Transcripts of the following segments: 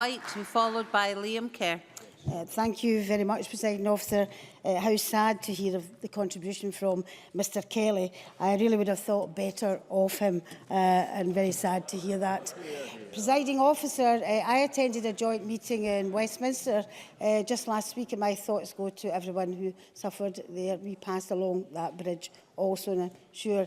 White, to be followed by Liam Kerr. Thank you very much, Presiding Officer. How sad to hear of the contribution from Mr Kelly. I really would have thought better of him, and very sad to hear that. Presiding Officer, I attended a joint meeting in Westminster just last week, and my thoughts go to everyone who suffered there. We passed along that bridge also, and I'm sure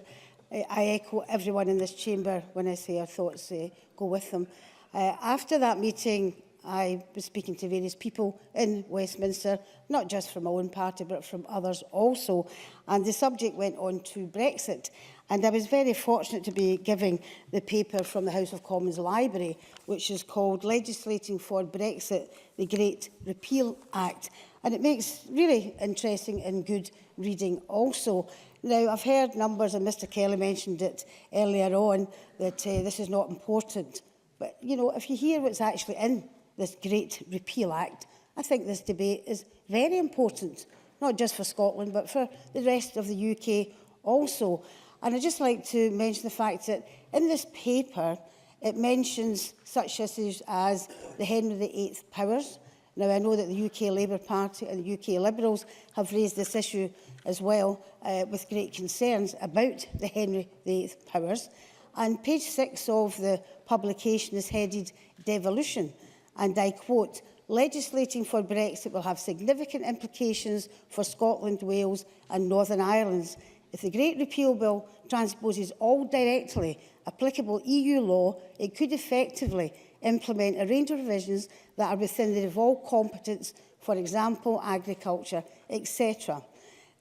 I echo everyone in this chamber when I say our thoughts go with them. After that meeting, I was speaking to various people in Westminster, not just from my own party, but from others also. And the subject went on to Brexit. And I was very fortunate to be giving the paper from the House of Commons Library, which is called Legislating for Brexit, the Great Repeal Act. And it makes really interesting and good reading also. Now, I've heard numbers, and Mr Kelly mentioned it earlier on, that this is not important. But, you know, if you hear what's actually in this Great Repeal Act, I think this debate is very important, not just for Scotland, but for the rest of the UK also. And I'd just like to mention the fact that in this paper, it mentions such issues as the Henry VIII powers. Now, I know that the UK Labour Party and the UK Liberals have raised this issue as well with great concerns about the Henry VIII powers. And page 6 of the publication is headed Devolution. And I quote, legislating for Brexit will have significant implications for Scotland, Wales and Northern Ireland. If the Great Repeal Bill transposes all directly applicable EU law, it could effectively implement a range of provisions that are within the devolved competence, for example, agriculture, etc.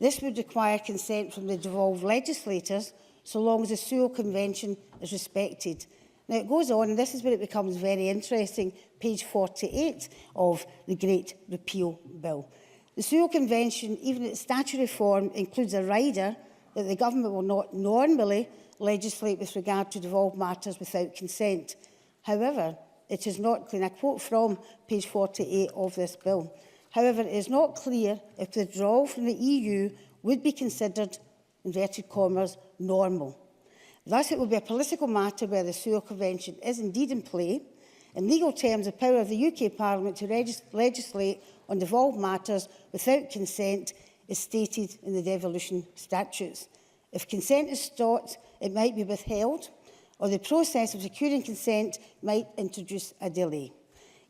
This would require consent from the devolved legislators, so long as the Sewell Convention is respected. Now, it goes on, and this is where it becomes very interesting, page 48 of the Great Repeal Bill. The Sewell Convention, even its statutory form, includes a rider that the government will not normally legislate with regard to devolved matters without consent. However, it is not clear, and I quote from page 48 of this bill, however, it is not clear if withdrawal from the EU would be considered, inverted commas, normal. Thus, it will be a political matter where the Sewell Convention is indeed in play. In legal terms, the power of the UK Parliament to legislate on devolved matters without consent is stated in the devolution statutes. If consent is sought, it might be withheld, or the process of securing consent might introduce a delay.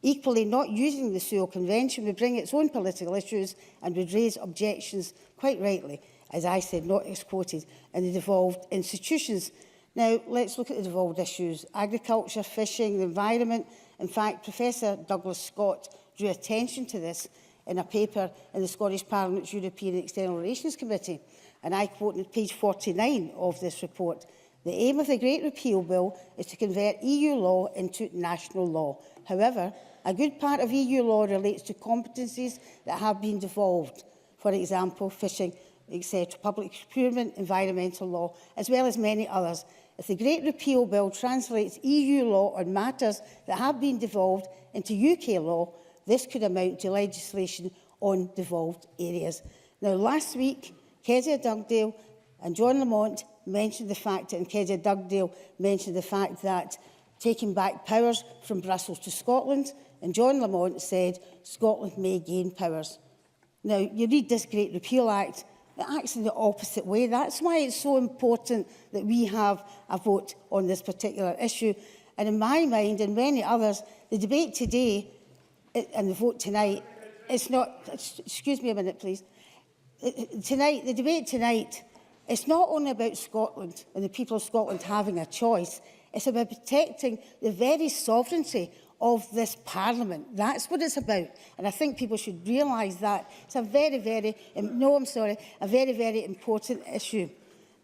Equally, not using the Sewell Convention would bring its own political issues and would raise objections, quite rightly, as I said, not exquoted, in the devolved institutions. Now, let's look at the devolved issues. Agriculture, fishing, the environment. In fact, Professor Douglas Scott drew attention to this in a paper in the Scottish Parliament's European External Relations Committee. And I quote on page 49 of this report, the aim of the Great Repeal Bill is to convert EU law into national law. However, a good part of EU law relates to competencies that have been devolved. For example, fishing, etc., public procurement, environmental law, as well as many others. If the Great Repeal Bill translates EU law on matters that have been devolved into UK law, this could amount to legislation on devolved areas. Now, last week, Kezia Dugdale and John Lamont mentioned the fact, and Kezia Dugdale mentioned the fact that taking back powers from Brussels to Scotland, and John Lamont said Scotland may gain powers. Now, you read this Great Repeal Act, it acts in the opposite way. That's why it's so important that we have a vote on this particular issue. And in my mind, and many others, the debate today and the vote tonight, it's not, excuse me a minute, please. The debate tonight, it's not only about Scotland and the people of Scotland having a choice, it's about protecting the very sovereignty of this Parliament. That's what it's about. And I think people should realise that. It's a very, very important issue.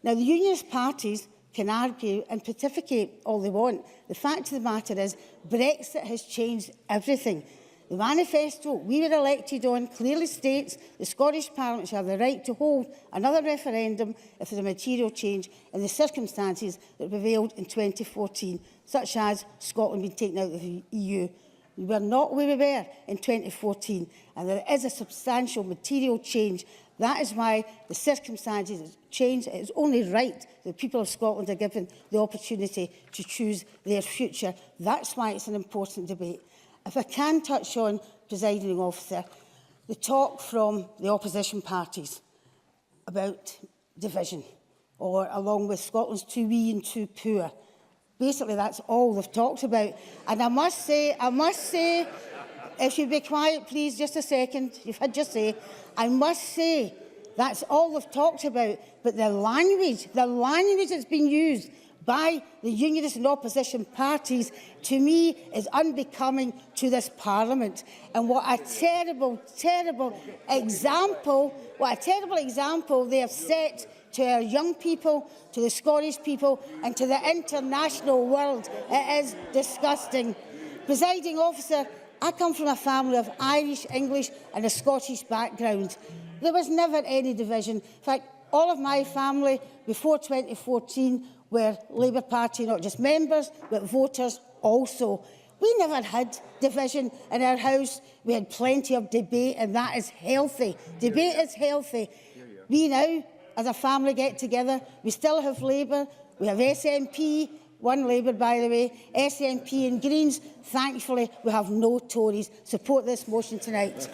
Now, the Unionist parties can argue and pontificate all they want. The fact of the matter is, Brexit has changed everything. The manifesto we were elected on clearly states the Scottish Parliament shall have the right to hold another referendum if there is a material change in the circumstances that prevailed in 2014, such as Scotland being taken out of the EU. We were not where we were in 2014, and there is a substantial material change. That is why the circumstances have changed. It is only right that the people of Scotland are given the opportunity to choose their future. That's why it's an important debate. If I can touch on, presiding officer, the talk from the opposition parties about division, or along with Scotland's too wee and too poor. Basically, that's all they've talked about. And I must say, if you'd be quiet, please, just a second, you've had your say. I must say, that's all they've talked about. But the language that's been used by the unionist and opposition parties, to me, is unbecoming to this Parliament. And what a terrible, terrible example they have set to our young people, to the Scottish people and to the international world. It is disgusting. Presiding officer, I come from a family of Irish, English and a Scottish background. There was never any division. In fact, all of my family before 2014 were Labour Party, not just members, but voters also. We never had division in our house. We had plenty of debate, and that is healthy. Debate is healthy. We now, as a family, get together. We still have Labour. We have SNP, one Labour, by the way, SNP and Greens. Thankfully, we have no Tories. Support this motion tonight.